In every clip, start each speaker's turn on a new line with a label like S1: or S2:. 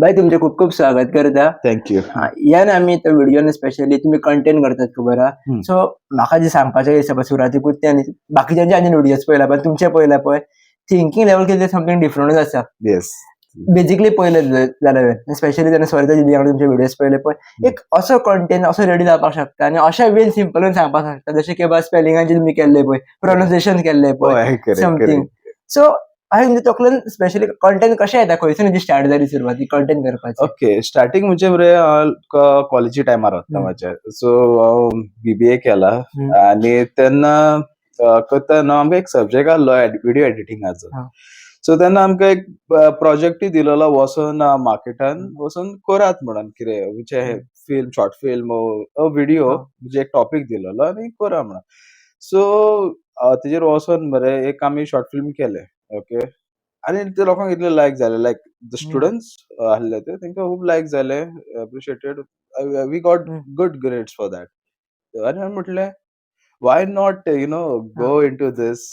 S1: भाई तुमचे खूप खूप स्वागत करता.
S2: थँक्यू.
S1: या ना आमी तो व्हिडिओन स्पेशली तुम्ही कंटेंट करतात खबर हा. सो म्हाका जे सांगपाचें आसा पळय सुरवातीकूच ते आनी बाकीच्यांचे आनी व्हिडिओज पळयला पळय तुमचे पळयला पळय थिंकींग लेवल कितें समथींग डिफरंटूच आसा.
S2: येस.
S1: बेजिकली पळयलें जाल्यार स्पेशली जेन्ना स्वरता दिदी हांवें तुमचे व्हिडिओज पळयले पळय एक असो कंटेंट असो रेडी जावपाक शकता आनी अशा वेन सिंपलून सांगपाक शकता जशें की स्पेलिंगांचे तुमी केल्ले पळय प्रोनाउन्सिएशन केल्लें पळय समथींग. सो हांवें तकलेन स्पेशली कंटेंट कशें येता खंयसून स्टार्ट जाली सुरवाती कंटेंट करपाची.
S2: ओके, स्टार्टिंग म्हणजे मरे कॉलेजी टायमार वता म्हाज्या. सो हांव BBA केला आनी तेन्ना करता न्हू आमकां एक सब्जेक्ट आसलो व्हिडिओ एडिटिंगाचो. सो तेन्ना आमकां एक प्रोजेक्टूय दिलेलो वचून मार्केटान वचून करात म्हणून कितें म्हणजे फिल्म शॉर्ट फिल्म व्हिडिओ म्हणजे एक टॉपीक दिलेलो आनी करा म्हणून. सो तेजेर वचून मरे एक आमी शॉर्ट फिल्म केलें. ओके, आनी ते लोकांक इतलें लायक जालें, लायक द स्टुडंट्स आहले ते तांकां खूब लायक जालें, appreciated. We got good grades for that. आनी हांवें म्हटलें why not go into these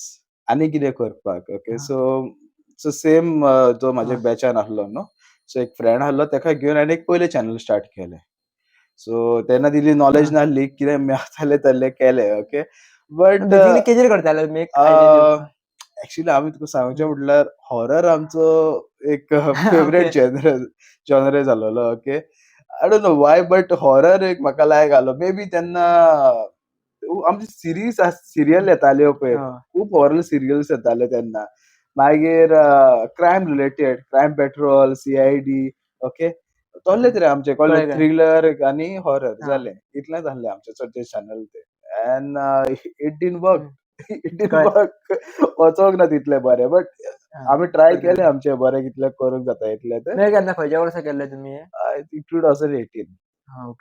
S2: आनी कितें करपाक. ओके, सो सेम जो म्हाज्या बॅचान आहलो न्हू, सो एक फ्रेंड आहलो ताका घेवन हांवें एक पयलें चॅनल स्टार्ट केलें. सो तेन्ना तितली नॉलेज नासली, कितें मेळटालें तसलें केलें. ओके, बट
S1: बेजिकली केजेर करताले तुमी एक आयडिया दिवपाक.
S2: एक्चुअली हांवें तुका सांगचें म्हटल्यार हॉरर आमचो एक फेवरेट जॉनर जालोलो. Okay, I don't know why but horror एक म्हाका लायक आहलो. मे बी तेन्ना आमची सिरियल येताल्यो पळय, खूब हॉरर सिरियल्स येताल्यो तेन्ना. मागीर crime related, crime patrol, CID. Okay, तोल्लेच रे आमचे कसले थ्रिलर आनी हॉरर जालें. इतलेंच आहलें आमचें चडशें चॅनल ते. And it didn't work. वचोंक ना तितलें बरें, बट आमी ट्राय केलें आमचें बरें कितलें करूंक जाता इतलें तें.
S1: केन्ना खंयच्या वर्सा केल्ले तुमी हें?
S2: I think 2018.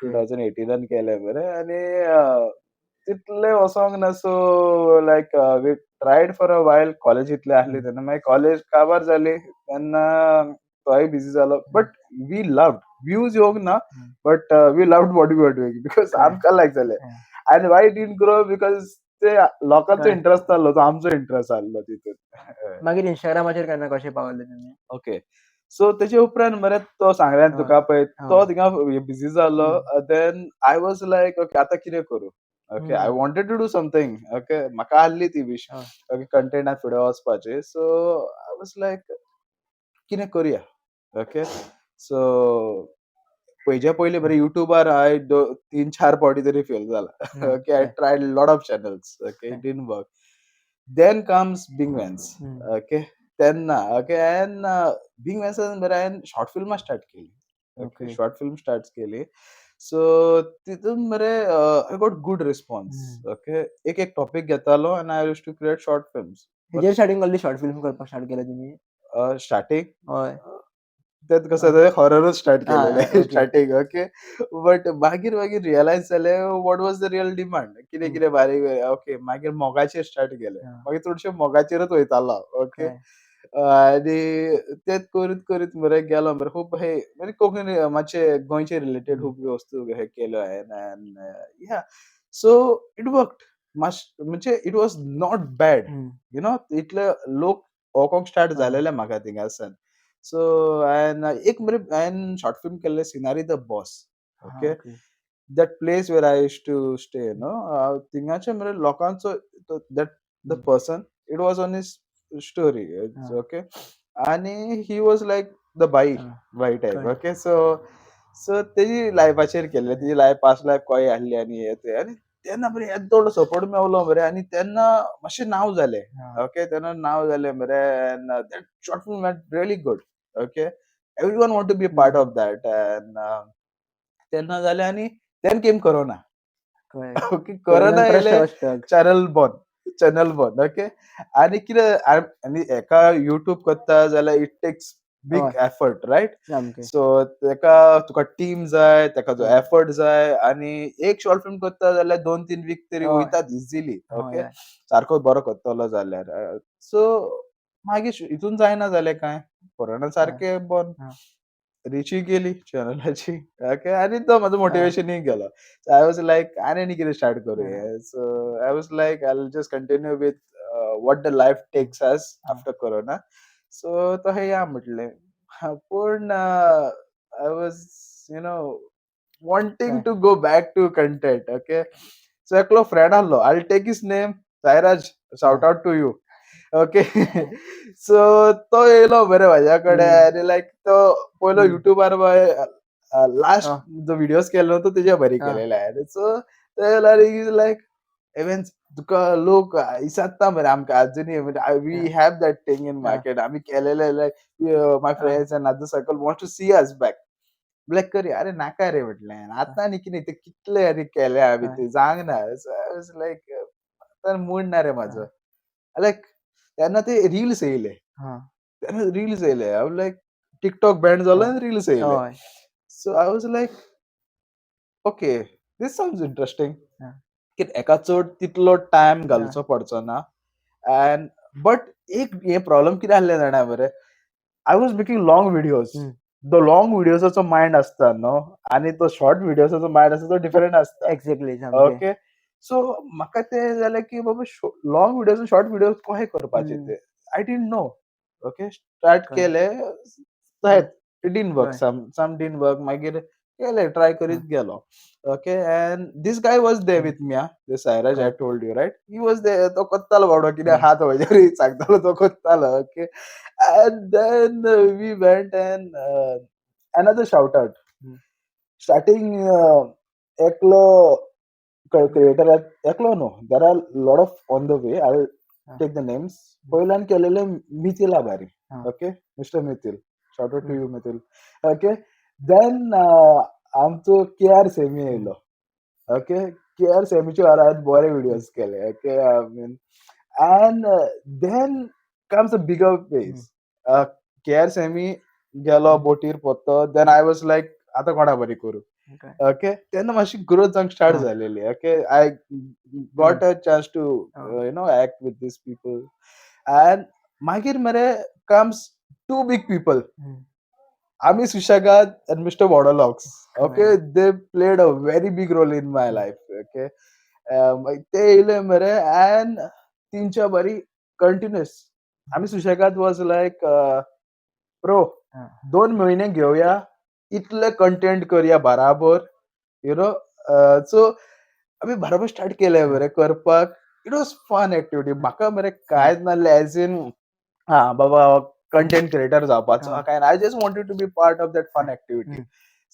S2: 2018 केलें बरें आनी तितलें वचोंक ना. So like we tried for a while. College इतलें आहली तेन्ना, मागीर कॉलेज काबार जाली तेन्ना तोय बिझी जालो. But we loved. व्ह्यूज येवंक ना, but we loved what we were doing because आमकां लायक जालें. आनी वाय डिडंट ग्रो बिकॉज ते लोकांचो इंट्रस्ट आहलो, तो आमचो इंट्रस्ट आहलो तितून.
S1: मागीर इंस्टाग्रामाचेर केन्ना कशें पावले तुमी?
S2: ओके, सो तेजे उपरांत मरे तो सांगल्यान तुका पळय, तो थिंगा बिझी जालो. Then I was like okay आतां कितें करूं. Okay, I wanted to do something. Okay, म्हाका आहली ती विश ओके कंटेंटान फुडें वचपाची. सो आय वॉज लायक कितें करुया. ओके, सो पयल्या पयलीं मरे युट्यूबार हांवें 3-4 फावटी तरी फेल जाला. Okay, I tried lot of channels. Okay, it didn't work. Then comes bing vans. Okay, तेन्ना ओके एंड बिंग वॅन्सान मरे हांवें शॉर्ट फिल्मां स्टार्ट केली. ओके, शॉर्ट फिल्म स्टार्ट केली. सो तितून मरे I got good response. Okay, एक टॉपीक घेतालो and I used to create short films.
S1: हेजेर स्टार्टिंग कसली शॉर्ट फिल्म करपाक स्टार्ट केलें तुमी?
S2: स्टार्टिंग
S1: हय.
S2: तें कसं जालें, हॉररच स्टार्ट केलेलें स्टार्टिंग. ओके, बट मागीर रियलायज जालें what was the real demand. कितें बारीक. ओके, मागीर मोगाचेर स्टार्ट केलें. मागीर चडशे मोगाचेरच वयतालो. ओके, आनी तेंच करीत मरे गेलो मरे. खूब हे म्हणजे कोंकणी मातशे गोंयचे रिलेटेड खूब वस्तू हे केल्यो हांवें. एंड या सो इट वर्कड. म्हणजे इट वॉज नॉट बॅड. इतले लोक ओळखोंक स्टार्ट जालेले म्हाका थिंगासान. सो एक मरे हांवें शॉर्ट फिल्म केल्लें scenery the boss. Okay, that place where I used to stay, थिंगाचे मरे लोकांचो that the person, it was on his story. It's okay, आणि he was like the बाई type. ओके, सो तेजी लायफाचेर केल्लें. तेजी लायफ पास्ट लायफ कशी आहली आनी हें तें. आनी तेन्ना मरे येदो सपोर्ट मेवलो मरे. आनी तेन्ना मातशें नांव जालें. ओके, तेन्ना नांव जालें मरे. And that short film went really good. Okay, everyone want to be a part of that. And तेन्ना जालें आनी then came corona. Okay, corona येयलें, चॅनल बंद. ओके, आनी कितें आनी एका युट्यूब करता जाल्यार it takes big effort, right? So तेका तुका टीम जाय, तेका जो एफर्ट जाय. आनी एक शॉर्ट फिल्म करता जाल्यार 2-3 वीक तरी वयतात इजिली. ओके, सारको बरो करतलो जाल्यार. सो मागीर हितून जायना जालें कांय. कोरोना सारकें बंद. रिचूय गेली चॅनलाची. ओके, आनी तो म्हाजो मोटिवेशनूय गेलो. सो आय वॉज लायक आनी कितें स्टार्ट करूं. So I was like I will just continue with what the life takes us after corona. So तशें या म्हटलें. पूण I was, wanting to go back to content. Okay, so एकलो friend आलो. I'll take his name. Sairaj, shout out to you. Okay so तो येयलो बरे म्हाज्याकडे आनी लायक तो पयलो युट्यूबार लास्ट जो व्हिडिओज केलो तो तेजे बरी केलेले आनी सो तो येयलो आनी इज लायक इवन तुका लोक दिसता मरे आमकां अजुनूय we have that thing in market आमी केलेले like my friends and other circle want to see us back black करी अरे नाका रे म्हटलें आतां आनी कितें ते कितले आनी केले आमी ते जायना लायक आतां मूड ना रे म्हाजो लायक तेन्ना ते रील्स येयले तेन्ना रील्स येयले हांव लायक टिकटॉक बॅन जालो आनी रील्स येयले so I was like okay this sounds interesting की एका चड तितलो टायम घालचो पडचो ना एंड बट एक हे प्रॉब्लम कितें आहलें जाणा मरे I was making long videos तो लॉंग व्हिडिओसाचो मायंड आसता न्हू आनी तो शॉर्ट व्हिडिओसाचो मायंड आसता तो डिफरंट आसता
S1: एक्झॅक्टली
S2: ओके सो म्हाका तें जालें की बाबा लॉंग व्हिडिओज शॉर्ट व्हिडिओज कशे करपाचे ते I didn't know okay start केले it didn't work some didn't work मागीर केले ट्राय करीत गेलो okay and this guy was there with me this Sairaj I told you right he was there तो कोत्तालो बाबडो कित्याक हात म्हज्यार सांगतालो तो कोत्तालो okay and then we went and another shout out starting eklo creator eklo no there are lot of on the way I'll take the names पहिल्यान केलेले मिथिल आभारी okay Mr. Mithil shout out to you Mithil okay then आमचो KR semi येयलो okay KR सेमीचे हांवें बरे videos केले okay I mean and then comes a bigger phase KR semi गेलो बोटीर पोत्तो then I was like आतां कोणा बरी करू ओके तेन्ना मातशी ग्रोथ जावंक स्टार्ट जालेली okay I got a chance to act with these people and मागीर मरे कम्स टू बिग पीपल आमी सुशेगाद एंड मिस्टर वॉडलॉक्स okay they played a very big role in my life okay ते येयले मरे एंड तिंच्या बरी कंटिन्युअस आमी सुशेगाद वॉज लायक प्रो 2 म्हयने घेवया इतले कंटेंट करया बराबर यु नो सो आमी बराबर स्टार्ट केले मरे करपाक इट वॉज फन एक्टिविटी म्हाका मरे कांयच नासलें एज इन बाबा कंटेंट क्रिएटर जावपाचो काय I just wanted to be part of that fun activity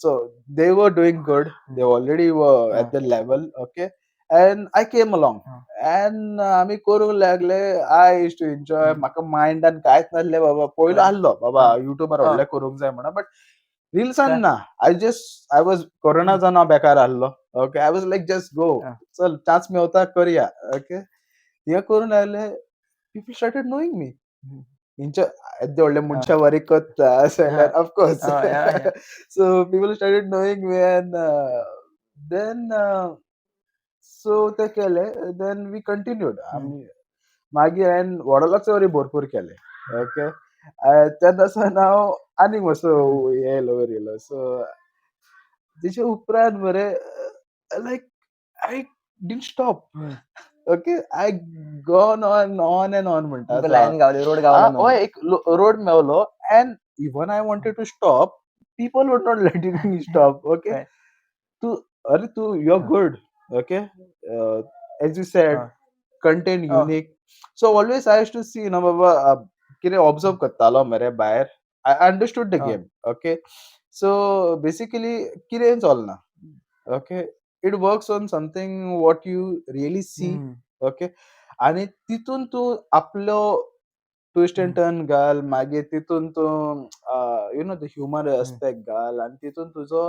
S2: so they were doing good they already were at the level okay and I came along and आमी करूंक लागले आय use to enjoy म्हाका मायंडान कांयच नासलें बाबा पयलो आहलो बाबा युट्यूबार व्हडलें करूंक जाय म्हणून बट रील्सान ना आय वॉज कोरोना जावन हांव बेकार आहलो okay I was like just go चल चान्स मेवता करया ओके हे करून लागले पीपल स्टार्टेड नोईंग मी इंचे येदे व्हडले मनशा बरी कोत्ता of course so people started knowing me and then so ते केले देन वी कंटिन्यूड आमी मागीर हांवें वॉडलॉक्स वरी भरपूर केले ओके तेन्ना सावन हांव आनीक मातसो येयलो वयर येयलो सो तेचे उपरांत मरे like I didn't stop okay I gone on and on म्हणटा
S1: लायन गावली रोड गावलो
S2: हय एक रोड मेवलो and even I wanted to stop people would not letting me stop okay तू अरे तू you are good okay as you said content unique so always I to see बाबा कितें ऑब्जर्व करतालो मरे भायर I understood the game. Okay, so basically, कितें चलना. Okay, it works on something what you really see. Okay, आणि तितून तू आपलो ट्विस्ट एंड टर्न घाल मागीर तितून तू you know the humour aspect घाल आणि तितून तुजो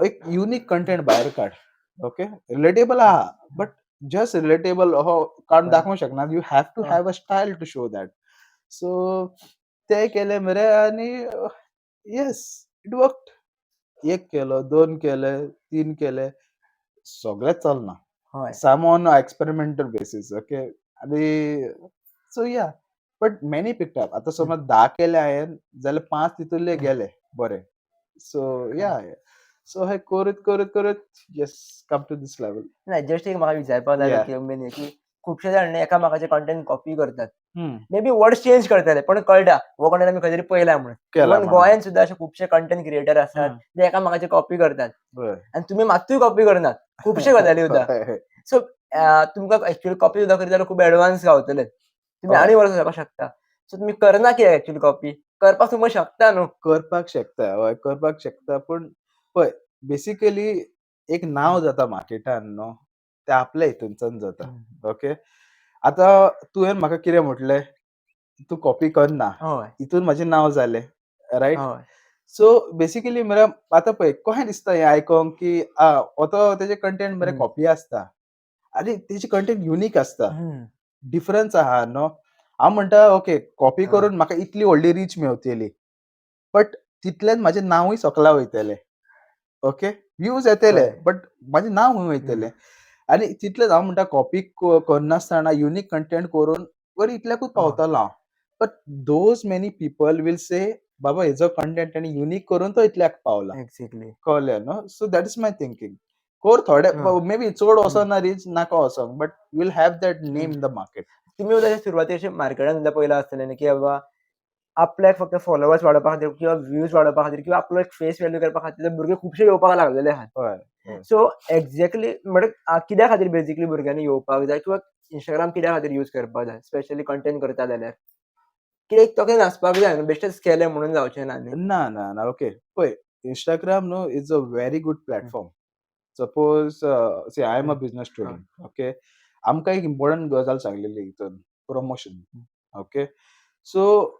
S2: एक युनिक कंटेंट भायर काड ओके रिलेटेबल आहा बट जस्ट रिलेटेबल हो काडून दाखोवंक शकना you have to have a style to show that so ते केले मरे आनी येस इट वर्क एक केलो 2 केले 3 केले सगळेच चलना सम ऑन एक्सपेरिमेंटल बेसिस ओके आनी सो या बट मेनी पिक्ड अप आतां समज 10 केले हांवें जाल्यार 5 तितूंतले गेले बरे सो या सो हे करत करत करत yes come to this level
S1: नाही जस्ट एक म्हाका विचारपाक
S2: Yeah.
S1: लागलो की खुबशे जाण एकामेकाचे कंटेंट कॉपी करतात.
S2: हम्म.
S1: मे बी वर्ड्स चेंज करतले पण कळटा हो कंटेंट आमी खंय तरी पळयला म्हणून.
S2: केला
S1: इवन
S2: म्हणून.
S1: गोंयान सुद्दां अशे खुबशे कंटेंट क्रिएटर आसात जे एकामेकाचे कॉपी करतात
S2: होय.
S1: आनी तुमी मात्तूय कॉपी करनात. खुबशे गजाली सुद्दां. सो तुमकां एक्चुअली कॉपी सुद्दां करता जाल्यार खूब एडवान्स गावतले. तुम्ही
S2: हय.
S1: आनी वर्स करपाक शकता. सो तुमी करना कित्याक एक्चुअली कॉपी? करपाक तुमी शकता न्हू.
S2: करपाक शकता, हय करपाक शकता. पूण पळय बेसिकली एक नांव जाता मार्केटान न्हू, तें आपल्या हितूनच्यान जाता. ओके. आतां तुवें म्हाका कितें म्हटलें, तूं कॉपी करना.
S1: हय.
S2: हितून म्हाजें नांव जालें, रायट?
S1: हय.
S2: सो बेसिकली म्हळ्यार आतां पळय कशें दिसता हें आयकोंक की हो तो तेजे कंटेंट मरे कॉपी आसता. आरे तेजे कंटेंट युनीक आसता. डिफरन्स आहा न्हू. हांव म्हणटा ओके कॉपी करून म्हाका इतली व्हडली रीच मेवतली. बट तितल्यान म्हाजें नांवूय सकला वयतलें. ओके. व्ह्यूज येतले
S1: कळ्ळें.
S2: बट म्हाजें नांव खंय वयतलें. आनी तितलेंच हांव म्हणटा कॉपी करनासतना युनीक कंटेंट करून बरें इतल्याकूच पावतलो हांव. But those many people will से बाबा हेजो कंटेंट ताणी युनीक करून तो इतल्याक पावला.
S1: एक्झॅक्टली.
S2: कळ्ळें न्हू. So that is my thinking. Core थोडे मे बी चड वचना रीच नाका वचोंक but we'll have that name in the market.
S1: तुम्ही सुद्दां सुरवातेक अशें मार्केटान सुद्दां पयलां आसतलें न्ही की बाबा आपल्याक फक्त फॉलोवर्स वाडोवपा खातीर किंवा व्ह्यूज वाडोवपा खातीर किंवा आपलो एक फेस व्हॅल्यू करपा खातीर भुरगे खुबशे येवपाक लागलेले आहात.
S2: हय. हय.
S1: सो एक्झॅक्टली म्हणजे कित्या खातीर बेसिकली भुरग्यांनी येवपाक जाय किंवा इंस्टाग्राम कित्या खातीर यूज करपाक जाय स्पेशली कंटेंट करता जाल्यार? कित्याक तोखें नासपाक जाय न्हू बेश्टेच केलें म्हणून जावचें ना न्ही.
S2: ना, ना, ना. ओके. पळय Instagram न्हू is a very good platform. Suppose see I am a business student. Okay. आमकां एक इम्पोर्टंट गजाल सांगलेली हितून प्रमोशन. ओके. सो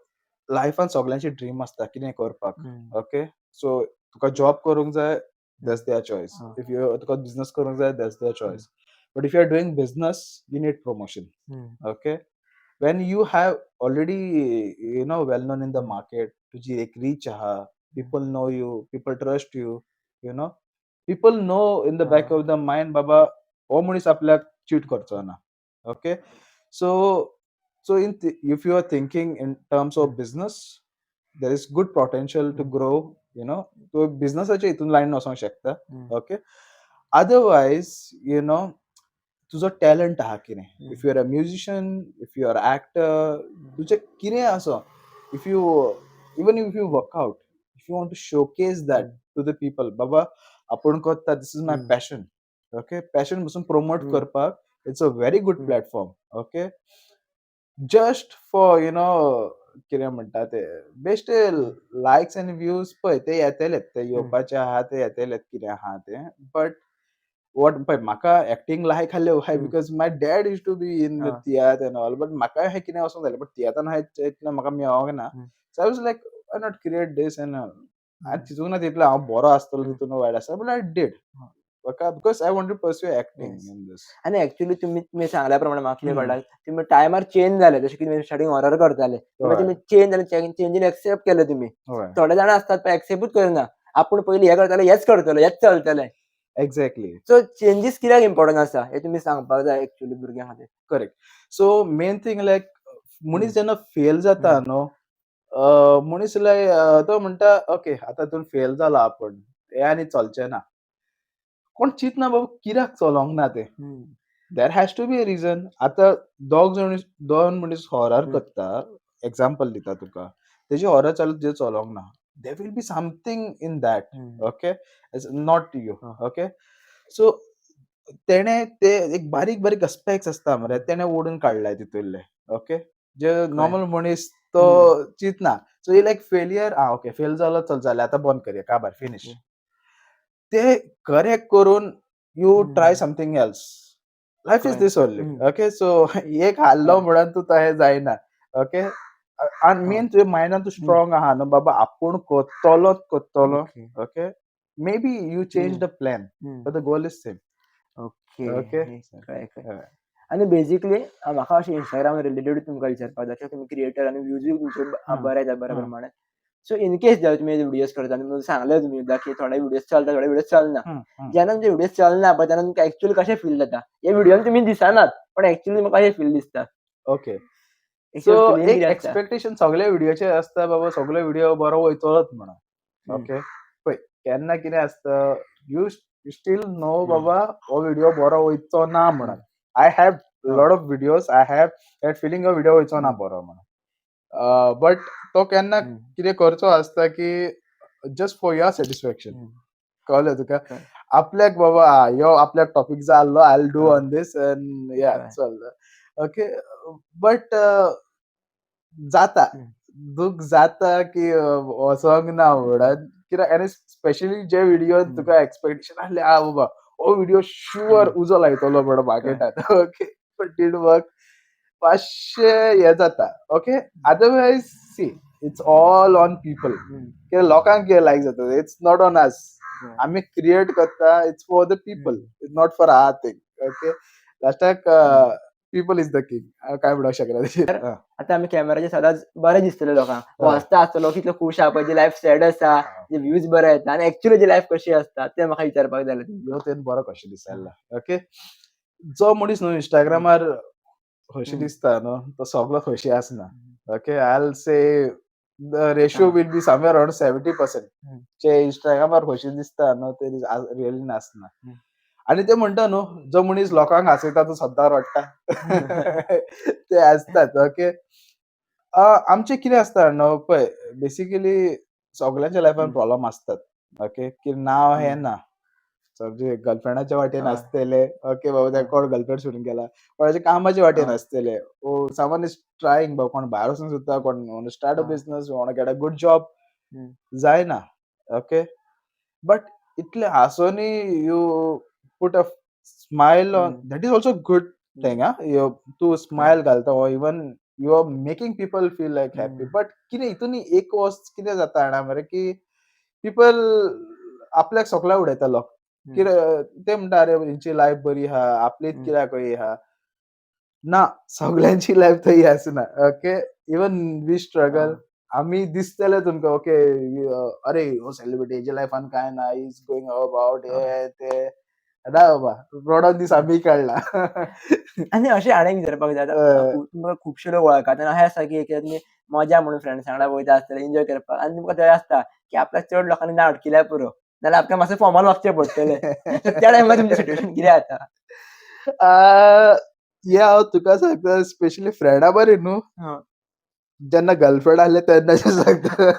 S2: लायफान सगळ्यांची ड्रीम आसता कितें करपाक. ओके. सो तुका जॉब करूंक जाय दॅट्स देयर चॉयस. इफ तुका बिझनेस करूंक जाय that's their choice. But if you are doing business you need promotion. Okay. when you have already well known in the market, तुझी एक reach आहा, people know you, people trust you, you know, people know in the back of the mind बाबा हो मनीस आपल्याक cheat करचो ना. Okay. So if you are thinking in terms of business, there is good potential to grow, तो बिझनेसाच्या हितून lion वचोंक शकता. Okay. Otherwise तुजो टॅलंट आहा कितें. If you are a musician, if you are actor, तुजें कितें आसो, if you work out, if you want to showcase that to the people बाबा आपूण करता this is my passion. Okay. Passion पासून प्रमोट करपाक it's a very good platform. Okay. Just for कितें म्हणटा ते बेश्टे लायक्स एंड व्ह्यूज पळय ते येतलेच, ते येवपाचे आहा ते येतलेच कितें आहा तें. बट पळय म्हाका एक्टिंग लायक आहलें why because my dad used to be in theatre and all. But म्हाकाय हें कितें वचोंक जालें बट थिएटरान इतलें म्हाका मेळोंक ना. So I was like why not create this and आनी चिंतूंक ना तितलें हांव बरो आसतलो तितून वायट आसतलो but I did. Because I want to pursue acting in this.
S1: आनी एक्चुअली तुम्ही सांगल्या प्रमाणे म्हाका कितें कळटा तुम्ही टायमार चेंज जाले जशें की तुमी स्टार्टींग हॉरर करताले तुमी चेंज जाले चेंजीन एक्सेप्ट केले तुमी. थोडे जाण आसतात पळय एक्सेप्टूच करना. आपूण पयलीं हें करताले हेच करतलो हेच चलतलें.
S2: एक्झॅक्टली.
S1: सो चेंजीस कित्याक इम्पॉर्टंट आसा हे तुमी सांगपाक जाय एक्चुअली भुरग्यां खातीर.
S2: करेक्ट. सो मेन थिंग लायक मनीस जेन्ना फेल जाता न्हू, मनीस लायक तो म्हणटा ओके आतां हितून फेल जाला आपूण हें आनी चलचें ना. कोण चिंतना बाबा कित्याक चलोंक ना तें. There has to be a reason. आतां दोन मनीस हॉरर करता, एक्झाम्पल दिता तुका. तेजे हॉरर जे चलोंक ना. There will be something in that. Okay. Not you. Okay. So तेणे ते एक बारीक बारीक अस्पेक्ट्स आसता मरे तेणे ओडून काडलाय तितूंतले. ओके. जे नॉर्मल मनीस तो चिंतना. सो ही लायक फेलियर ओके फेल जालो चल जालें आतां बंद करया काबार फिनिश. ते करेक्ट करून you try something else. Life is this only. Okay. So एक हारलो म्हणून तूं तशें जायना. ओके. आनी मेन तुज्या मायंडान तूं स्ट्रॉंग आहा न्हू बाबा आपूण करतलोच करतलो. Okay. May be you change the plan but the goal is same. Okay.
S1: आनी बेसिकली म्हाका अशें इंस्टाग्राम रिलेटेड तुमकां विचारपाक जाय तुमी क्रिएटर आनी व्ह्यूजूय तुमचे बरे येता बऱ्या प्रमाणे. सो इन केस जर तुमी व्हिडिओज करता आनी सांगलें तुमी की थोडे व्हिडिओज चलता थोडे व्हिडिओज चलना. जेन्ना तुमचे व्हिडिओज चलना पळय तेन्ना तुमकां एक्चुअली कशें फील जाता? हे व्हिडिओन तुमी दिसनात पण एक्चुअली म्हाका कशें फील दिसता?
S2: ओके. सो एक एक्सपेक्टेशन सगळे व्हिडिओचे आसता बाबा सगळे व्हिडिओ बरो वयतलोच म्हणून. ओके. पळय केन्ना कितें आसता यू स्टील नो बाबा हो व्हिडिओ बरो वयचो ना म्हणून. I have lot of videos I have that feeling a video वयचो ना बरो म्हणून बट तो केन्ना कितें करचो आसता की जस्ट फॉर युअर सॅटिस्फॅक्शन कळलं तुका आपल्याक बाबा यो आपल्याक टॉपिक जाल्लो I will do on this and yeah चल ओके बट जाता दूख जाता की वचोंक ना म्हणून कित्याक आनी स्पेशली जे व्हिडिओ तुका एक्सपेक्टेशन आसले बाबा हो व्हिडिओ शुअर उजो लायतलो म्हणून मार्केटात ओके बट डिड वर्क पाचशे हे जाता okay otherwise see it's all on people लोकांक कितें लायक जाता इट्स नॉट ऑन अस आम्ही क्रिएट करता it's for the people it's not for our thing okay लास्टाक पीपल इज द किंग काय म्हणूंक शकना
S1: आता आम्ही कॅमेराचे सदांच बरें दिसतले लोकांक हसता आसतलो कितलो खूश आहा पळय जी लायफ सॅड आसा जे व्ह्यूज बरे येता आनी एक्चुअली जी लायफ कशी आसता ते म्हाका विचारपाक जाय
S2: ह्यो तेन बरो कशें दिसतालो ओके जो मनीस न्हू इंस्टाग्रामार खोशी दिसता न्हू तो सगळो खोशी आसना okay I will say the ratio will be somewhere around 70% जे इंस्टाग्रामार खोशी दिसता न्हू ते रियली नासना आणि ते म्हणटा न्हू जो मनीस लोकांक हांसयता तो सद्दां रडटा ते आसतात ओके आमचे कितें आसता न्हू पळय बेसिकली सगळ्यांच्या लायफान प्रॉब्लेम आसतात ओके की नाव हें ना म्हणजे गर्लफ्रेंडाच्या वाटेन आसतले ओके बाबा त्या कोण गर्लफ्रेंड सोडून गेला कोणाच्या कामाच्या वाटेन आसतले ओ समवन इज ट्रायंग बाबा कोण भायर वचून सुद्दां कोण start a business get a good job जायना ओके बट इतले हांसूनय you put a smile on that is also good thing तू स्मायल घालता ओ even you are making people feel like happy but कितें हितून एक वस्त कितें जाता जाणा मरे की पीपल आपल्याक सोकला उडयतालो कितें ते म्हणटा अरे हेंची लायफ बरी आहा आपलीच कित्याक ही आहा ना सगळ्यांची लायफ थंय आसना ओके इवन वी स्ट्रगल आम्ही दिसतले तुमकां ओके अरे हो सेलिब्रिटी हेच्या लायफान काय ना इज गोईंग अबाउट हे ते ना बाबा रडोन दीस आम्ही काडला
S1: आनी अशें हांवें विचारपाक जाय तुमकां खुबशे लोक वळखतात आनी अशें आसता की तुमी मजा म्हणून फ्रेंड्सां वांगडा वयता आसतले एन्जॉय करपाक आनी तुमकां थंय आसता की आपल्याक चड लोकांनी ना अडकिल्यार पुरो नाल्यार आपल्याक मातशें फॉर्मल वागचें पडटलें त्या टायमार तुमचें सिच्युएशन कितें जाता
S2: या हांव तुका सांगता स्पेशली फ्रेंडा बरें न्हू जेन्ना गर्लफ्रेंड आहले तेन्ना सांगता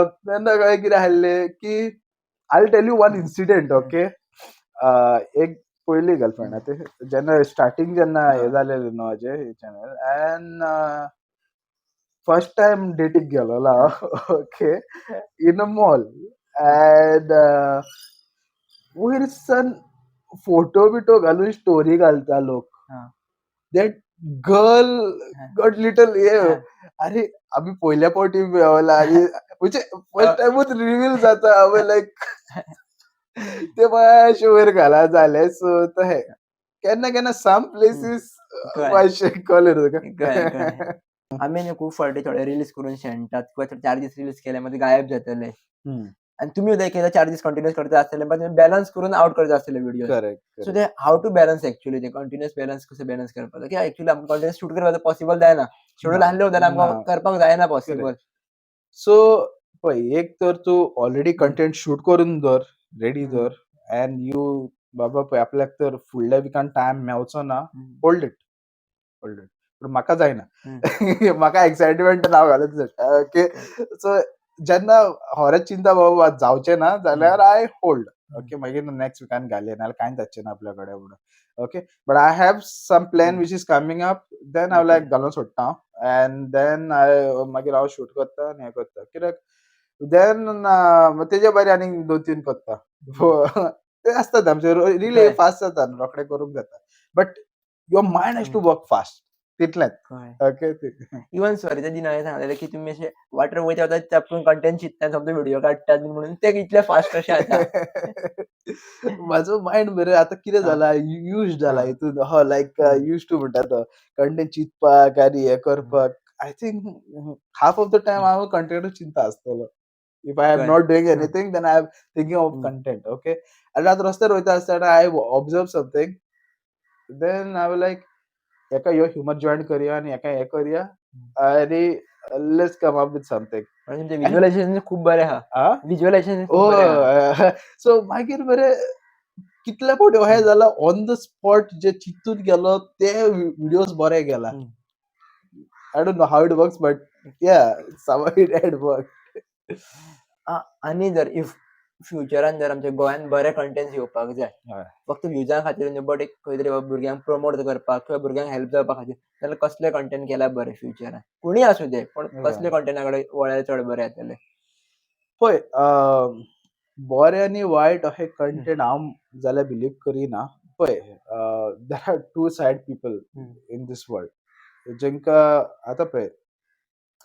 S2: तेन्ना काय कितें आहलें की I will tell you one incident okay एक पयली गर्लफ्रेंड ते जेन्ना स्टार्टींग जेन्ना हे जालेलें न्हू हाजें चॅनल एंड फर्स्ट टाइम डेटीक गेलोलो हांव okay in a mall and वयरसान फोटो बिटो घालून स्टोरी घालता लोक दॅट गर्ल गॉट लिटल हे अरे आम्ही पहिल्या पावटी मेळला आणि म्हणजे फर्स्ट टाइमच रिव्हील जाता हांवें लायक ते मातशें वयर घाला जालें सो तहें केन्ना केन्ना सम प्लेसीस मातशें कळ्ळें तुका
S1: आमी न्हू खूब फावटी थोडे रील्स करून शेणटात किंवा 4 दीस रील्स केले मागीर गायब जातले आनी तुमी सुद्दां एक 4 दीस कंटिन्यूअस करता आसतले पण तुमी बॅलन्स करून आउट करता आसतले व्हिडिओ सो ते हाव टू बॅलन्स एक्चुअली ते कंटिन्यूअस बॅलन्स कसं बॅलन्स करपाचो की एक्चुअली आमकां कंटिन्यूअस शूट करपाक पॉसिबल जायना शेड्यूल आहलो जाल्यार आमकां करपाक जायना पॉसिबल
S2: सो पळय एक तर तूं ऑलरेडी कंटेंट शूट करून दवर रेडी दवर एंड यू बाबा पळय आपल्याक तर फुडल्या विकान टायम मेळचो ना होल्ड इट पूण म्हाका जायना म्हाका एक्सायटमेंट नांव घालूंक जाय ओके सो जेन्ना खरेंच चिंता बाबा जावचें ना जाल्यार आय होल्ड ओके मागीर नेक्स्ट विकान घालया नाल्यार कांयच जावचें ना आपल्या कडेन म्हणून okay but I have some plan which is coming up then हांव लायक घालून सोडटा हांव एंड देन मागीर हांव शूट करता आनी हें करता कित्याक देन तेजे भायर आनीक 2-3 करता ते आसतात आमचे रिले फास्ट जाता रोखडें करूंक जाता but your mind has to work fast तितलेंच ओके
S1: इवन स्वरीच्या दिन हांवें सांगलेलें की तुमी अशें वाटेर वयता वयता त्यापून कंटेंट चिंतता समजा व्हिडिओ काडटात म्हणून ते इतले फास्ट कशें जाता
S2: म्हाजो मायंड मरे आतां कितें जाला यूज जाला हितून लायक यूज टू म्हणटा तो कंटेंट चिंतपाक आनी हें करपाक I think half of the time हांव कंटेंटूच चिंता आसतलो if I am not doing anything then I am thinking of content okay आनी आतां रस्त्यार वयता आसतना I observe something then I like हेका ह्यो ह्युमर जॉइन करया आनी हेका हें करया आनी let's come up with something
S1: तुमचें विज्युअलायझेशन खूब बरें आहा विज्युअलायझेशन खूब बरें आहा
S2: सो मागीर मरे कितले फावटी अशें जालां ऑन द स्पॉट जे चिंतून गेलो ते व्हिडिओज बरे गेला. आय don't know how it works but या समहाऊ इट हॅड वर्क.
S1: आणि जर इफ फ्युचरान जर आमच्या गोंयान बरे कंटेंट येवपाक जाय फक्त व्ह्यूजां खातीर न्हू बट एक खंय तरी भुरग्यांक प्रमोट करपाक किंवा भुरग्यांक हेल्प जावपा खातीर जाल्यार कसले कंटेंट केल्यार बरे फ्युचरान कोणी आसूं दे पण कसले कंटेंटा कडेन वळ्यार चड बरे येतले.
S2: पळय बरे आनी वायट अशें कंटेंट हांव जाल्यार बिलीव करिना. पळय there are two side people in this world जेंकां आतां पळय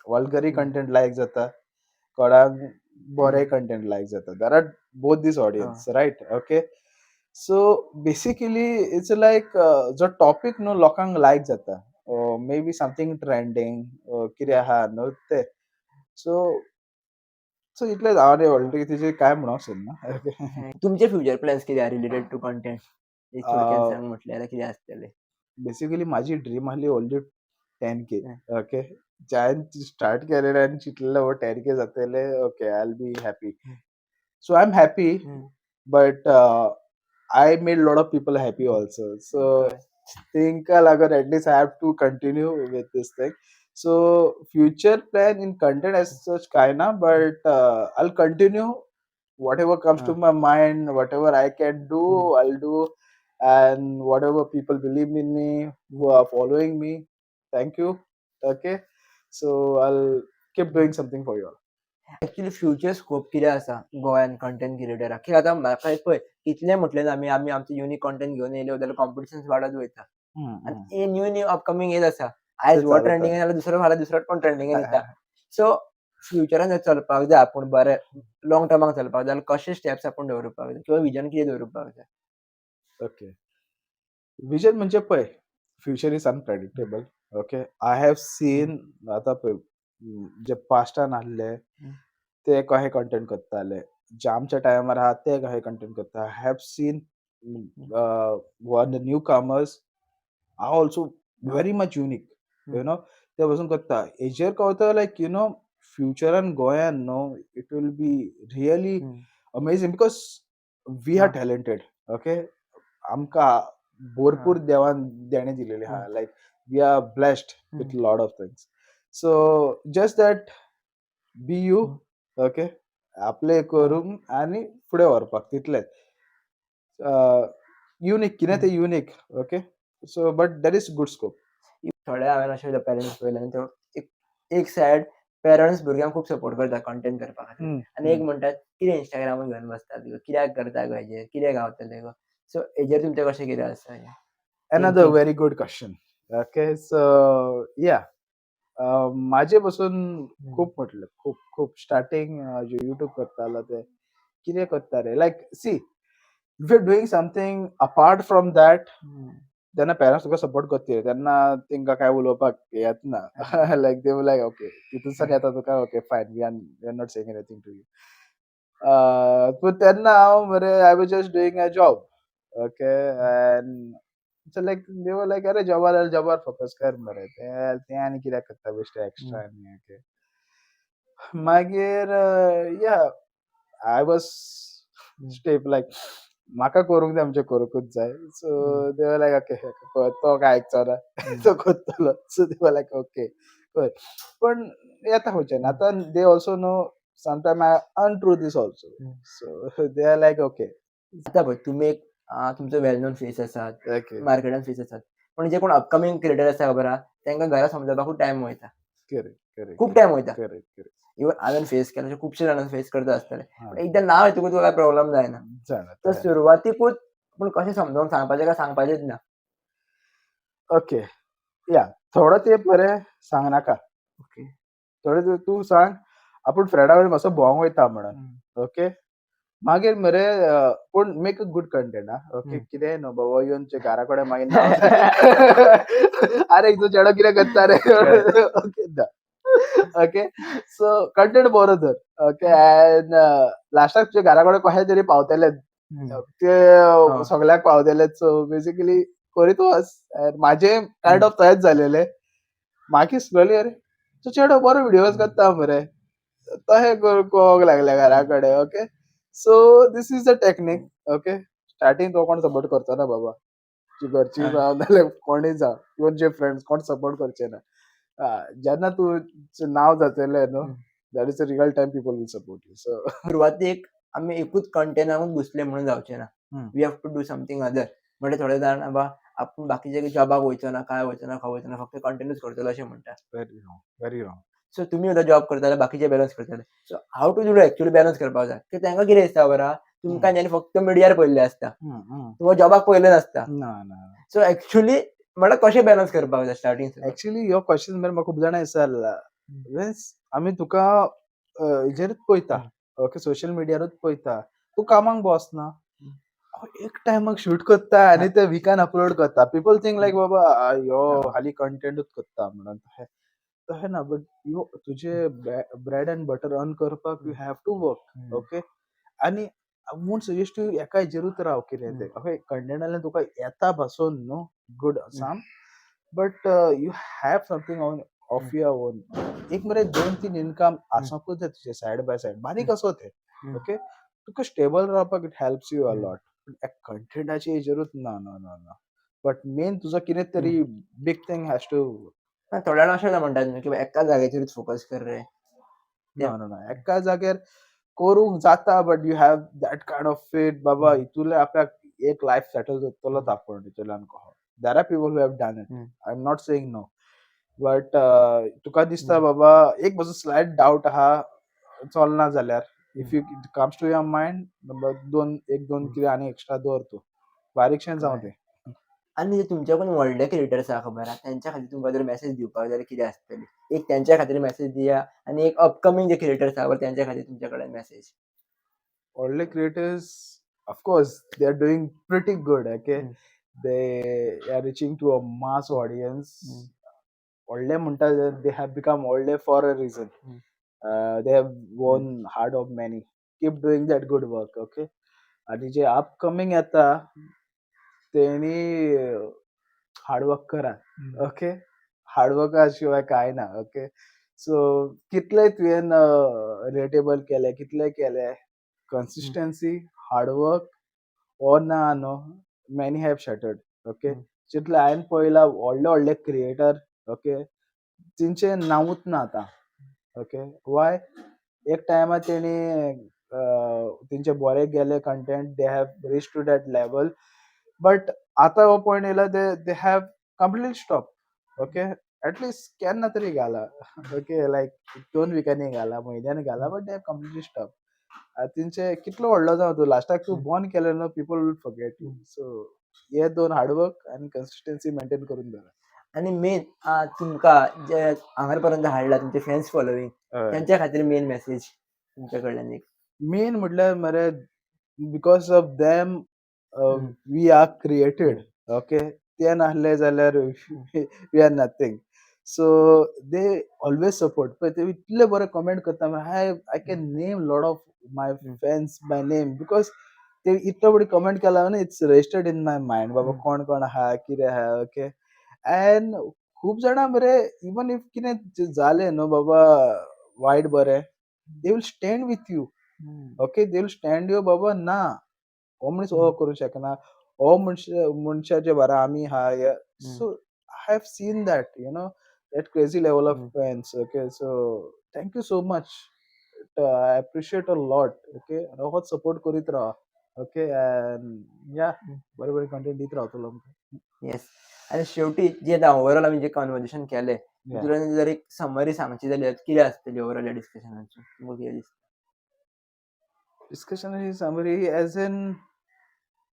S2: वल्गरी कंटेंट लायक जाता कोणाक बरे कंटेंट लायक जाता. There are both this audience right. Okay so basically it's like जो टॉपीक न्हू लोकांक लायक जाता मे बी समथींग ट्रेंडींग कितें आहा न्हू तें सो इतलेंच हांव ऑलरेडी तेजेर काय म्हणूंक सोदना.
S1: तुमचे फ्युचर प्लॅन्स कितें आहा रिलेटेड टू कंटेंट थोडक्यान सांग म्हटल्यार कितें आसतलें.
S2: बेसिकली माझी ड्रीम आहली ओनली 10K. ओके ज्यान स्टार्ट केलेलें आनी चिंतलेलें 10K जातले okay I will be happy. So I am happy but I made a lot of people happy also. So think लागून at least I have to continue with this thing. So future plan in content as such kinda, but I'll continue whatever comes to my mind, whatever I can do, I'll do, and whatever people believe in me, who are following me, thank you. Okay, so I'll keep doing something for you all.
S1: Actually future scope कितें आसा गोंयान content क्रिएटराक की आतां म्हाका पळय कितले म्हटलें आमी आमचे युनीक कंटेंट घेवन येयले जाल्यार कॉम्पिटिशन वाडत वयता आनी न्यू अपकमींग येत आसा. आयज हो ट्रेंडिंग जाल्यार दुसरो फाल्यां दुसरो कोण ट्रेंडिंगेन येता. सो फ्युचरान जर चलपाक जाय आपूण बरें लॉंग टर्माक चलपाक जाय जाल्यार कशे स्टेप्स आपूण दवरपाक जाय किंवा विजन कितें दवरपाक जाय.
S2: ओके विजन म्हणजे पळय future is unpredictable. Okay I have scene आतां पळय जे पास्टान आहले ते कशे कंटेंट करताले जे आमच्या टायमार आहा ते कशे कंटेंट करता. I have seen one the newcomers are also very much unique you know ते पासून करता. हेजेर कळटा लायक यु नो फ्युचरान गोंयान know it will be really amazing because we are talented. Okay आमकां भरपूर देवान देणे दिलेले आहा like we are blessed with lot of things. So just that be you okay आपले करून आनी फुडें व्हरपाक तितलेंच. युनीक कितें तें unique. Okay so but there is good scope.
S1: थोडे हांवें अशे पेरंट्स पळयले आनी तो एक सायड पेरंट्स भुरग्यांक खूब सपोर्ट करता कंटेंट करपा खातीर आनी एक म्हणटात कितें इंस्टाग्रामार घेवन बसतात कित्याक करता गो हेजेर कितें गावतलें गो. सो हेजेर तुमचें कशें कितें आसा.
S2: Another very good question. Okay, so yeah, माझे पासून खूप म्हटलं खूप खूप स्टार्टिंग जे युट्यूब करतालो ते कितें करता रे like see if you are doing something apart from that तेन्ना पेरंट्स तुका सपोर्ट करतले तेन्ना तेंकां काय उलोवपाक येतना लायक दे लायक ओके तितूनसान येता तुका okay fine we are not saying anything to you. पूण तेन्ना हांव मरे I was just doing a job. Okay and so like they were like अरे जॉबार फोकस कर मरे ते आनी कित्याक करता बेश्टे एक्स्ट्रा आनी ओके मागीर या आय वॉज स्टेप लायक म्हाका करूंक जाय म्हणजे करूंकूच जाय. सो दे वर लायक ओके तो काय आयकचो ना तो करतलो. सो दे वर लायक ओके कर पण येता खंयच्यान आतां they also know sometime I untrue this also. So they are like okay
S1: आतां पळय तुमी एक तुमचो वेल नोन फेस आसात मार्केटान फेस आसात पण जे कोण अपकमींग क्रिएटर आसा खबर आहा तांकां घरा समजोवपाक टायम वयता खूप टायम वयता. इवन हांवें फेस केला खुबशे जाणां फेस करता आसतले पण एकदां नांव येतकूच तुका काय प्रॉब्लेम जायना. तर सुरवातीकूच पूण कशें समजावून सांगपाचें काय सांगपाचेंच ना.
S2: ओके या थोडो तेंप मरे सांगनाका.
S1: ओके
S2: थोडे तेंप तूं सांग आपूण फ्रेंडा कडेन मातसो भोंवंक वयता म्हणून ओके मागीर मरे पूण मेक अ गुड कंटेंट आं ओके कितें न्हू बाबा येवन घरा कडेन मागीर आरे हिचो चेडो कितें करता रे ओके ओके सो कंटेंट बरो तर ओके एंड लास्टाक तुजे घरा कडेन कशें तरी पावतले ते सगळ्याक पावतले. सो बेसिकली करीत वच म्हाजे कायंड ऑफ तशेंच जालेलें मागीर स्लोली अरे तो चेडो बरो व्हिडिओज करता मरे तशें कळोंक लागलें घरा कडेन. Okay so this is the technique. Okay starting तो कोण सपोर्ट करचो ना बाबा, तुजी घरची
S1: हय.
S2: जावं नाल्यार कोणीय जावं, इवन जे फ्रेंड्स कोण सपोर्ट करचे ना. जेन्ना तुजें नांव जातलें न्हू, that is the real time people will support you. So
S1: सुरवातीक आमी एकूच कंटेनाकूच घुसले म्हणून जावचे ना. We have to do something other. म्हणजे थोडे जाण बाबा आपूण बाकीचे जॉबाक वयचो ना, काय वयचो ना, खंय वयचो ना, फक्त कंटेनूच करतलो अशें म्हणटा.
S2: Very wrong, very wrong.
S1: So तुमी आतां जॉब करताले, बाकीचे बॅलन्स करताले. So have to do actually balance करपाक जाय. की तांकां कितें दिसता खबर आहा, तुमकां जेन्ना फक्त मिडयार पयल्लें आसता. तुमकां जॉबाक पयलें नासता.
S2: ना ना.
S1: सो एक्चुअली म्हणल्यार कशें बॅलन्स करपाक जाय स्टार्टींग.
S2: एक्चुअली ह्यो क्वेश्चन म्हाका खूब जाणां विचारला. मीन्स आमी तुका हेजेरूच पळयता, ओके, सोशल मिडियारूच पळयता. तूं कामाक बसना. एक टायमाक शूट करता आनी ते विकान अपलोड करता. पीपल थिंक लायक बाबा ह्यो हाली कंटेंटूच करता म्हणून. तशें ना, बट यू तुजे ब्रेड एंड बटर अर्न करपाक you have to work, okay. आनी म्हूण सजेस्ट टू एका हेजेरूच राव कितें तें. ओके, कंटेंटांतल्यान तुका येता पासून न्हू, गूड साम, but you have something of your own. एक मरे 2-3 इनकम आसूंकूच जाय तुजे सायड बाय सायड, बारीक असो ते, ओके. तुका स्टेबल रावपाक it helps you a lot. कंटेंटाच्या हेजेरूच ना ना ना ना. बट मेन तुजो कितें तरी बीग थिंग हॅज टू.
S1: थोड्या जाण अशें म्हणटात न्हू, की एका जाग्याचेरूच फोकस कर रे.
S2: ना ना ना, एका जाग्यार करूंक जाता, but you have that kind of faith बाबा हितूंतले आपल्याक एक लायफ सेटल करतलोच आपूण हितूंतल्यान कहो. There are people who have done it. I am not saying no, but तुका दिसता बाबा एक मातसो स्लायट डावट आहा चलना जाल्यार, if you comes to your mind, दोन कितें आनी एक्स्ट्रा दवर तूं, बारीकशें जावं तें.
S1: आनी जे तुमच्याकून व्हडले क्रिएटर्स आहा खबर आहा, तेंच्या खातीर तुमकां जर मेसेज दिवपाक जाय जाल्यार कितें आसतली? एक तेंच्या खातीर मेसेज दिया आनी एक अपकमिंग जे क्रिएटर्स आहा तेंच्या खातीर तुमचे कडेन message.
S2: Older creators, of course, they are doing pretty good, okay. They are reaching to a mass audience. Older म्हणटा they have become older for a reason. They have won heart of many. Keep doing that good work, okay. आणि जे upcoming येता तेणी hard work करा, okay. हार्डवर्का शिवाय काय ना, okay. सो कितले तुवें रेटेबल केले, कितले केले, consistency, hard work, or ना no, many have shattered, okay. जितले हांवें पळयला व्हडले क्रिएटर, ओके, तेंचे नांवूच ना आतां, ओके. वाय? एक टायमार तेणी तेंचे बरे गेले content, they have reach to that level, but आतां हो पॉयंट येयला they have completely stop, okay. At least केन्ना तरी घाला, ओके, लायक 2 विकांनी घाला, म्हयन्यान घाला, but they have completely stop. तेंचे कितलो व्हडलो जावं तूं, लास्टाक तूं बॉर्न केलें न्हू, people will forget you. So हे 2 हार्डवर्क आनी कन्सिस्टन्सी मेंटेन करून दवरा.
S1: आनी मेन तुमकां जे हांगर पर्यंत हाडला तुमचे फॅन्स फॉलोवींग, तेंच्या खातीर मेन मेसेज तुमचे कडल्यान एक.
S2: मेन म्हटल्यार मरे because of them we are created, okay. ते नासले जाल्यार we are nothing. So they always support. पळय ते इतले बरे कमेंट करता, I can name lot of my fans by name, because ते इतलो बरी कमेंट केला न्हू, it's registered in my mind बाबा कोण कोण आहा, कितें आहा, ओके. एंड खूब जाणां मरे इवन इफ कितें जालें न्हू बाबा वायट बरें, they will stand with you, okay. They will stand you बाबा ना हो मनीस हो करूंक शकना, हो मनशाचे बारा आमी आहा. So I have seen that, you know, that crazy level of fans, okay. So thank you so much. I appreciate a lot, okay. आणि होच सपोर्ट करीत राहा, ओके. and yeah, बरे बरे कंटेंट दित रावतलो आमकां.
S1: येस. आनी शेवटी जे आतां ओवरऑल आमी जे कन्वर्सेशन केलें, तितूंतल्यान जर एक समरी सांगची जाल्यार कितें आसतली ओवरऑल ह्या डिस्कशनाची? तुमकां कितें दिसता?
S2: Discussion is summary as in,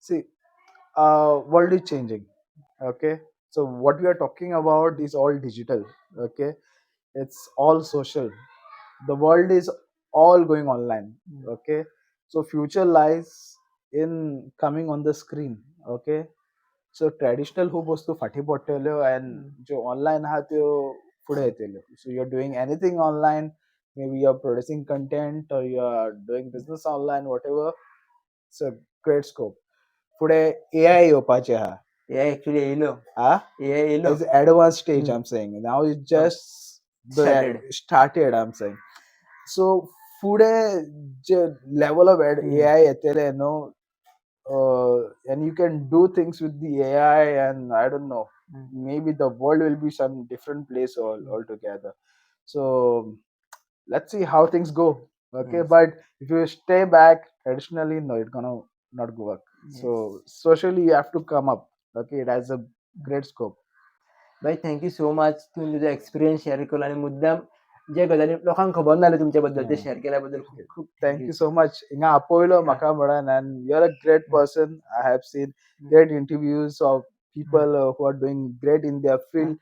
S2: see, world is changing, okay. So what we are talking about is all digital, okay. It's all social. The world is all going online, okay. So future lies in coming on the screen, okay. So traditional खूब वस्तू फाटी पडटल्यो and ज्यो online आहा त्यो फुडें येतल्यो. So you're doing anything online, maybe you're producing content or you're doing business online, whatever. It's a great scope. फुडें AI येवपाचें आहा.
S1: AI एक्चुअली येयलो. AI येयलो.
S2: It's advanced stage, I'm saying. Now it's just started, I'm saying. So फुडें जे level of AI येतले न्हू, and you can do things with the AI, and I don't know, maybe the world will be some different place altogether. So let's see how things go. Okay,
S1: Yes.
S2: but if you stay back traditionally, no, it's gonna not go work. So socially, you have to come up. Okay, it has a great scope.
S1: भाई thank you so much. तुम्ही तुझा experience share केला आणि मुद्दाम जे गजाली लोकांक खबर नासले तुमच्याबद्दल ते शेअर केल्याबद्दल खूप खूप
S2: Thank
S1: thank you.
S2: you so much. Inga apoilo maka madan, and you're a great person. I have seen great interviews of people who are doing great in their field.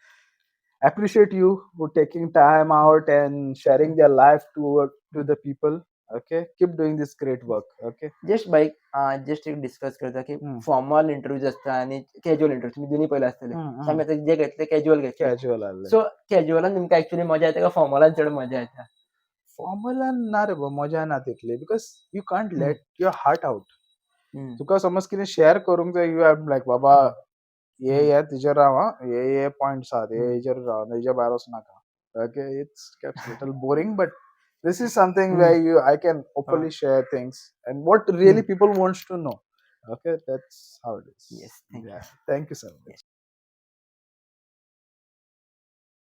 S2: Appreciate you for taking time out and sharing their life to the people. Okay, keep doing this great work. Okay.
S1: Just bike just एक discuss करता की formal interviews असतात आणि casual interview तुम्ही दोन्ही पहिले असतले. सो आम्ही आता जे घेतले कॅज्युअल घेतले.
S2: Casual आले.
S1: सो कॅज्युअलान तुमका ऍक्च्युअली मजा येते का फॉर्मलान चढ मजा येता?
S2: Formal ना रे मजा ना तितली, because you can't let your heart out. तुका समज कितें शेअर करूंक जाय, यू हॅव लायक बाबा हे तिचेर राव, हे पॉइंट्स आहात, हेजेर राव, हेजे भायर वच नाका. Okay, it's gets little boring, but this is something where I can openly share things and what really people wants to know. Okay, that's how it is.
S1: Yes, thank you.
S2: Yeah, thank you so much.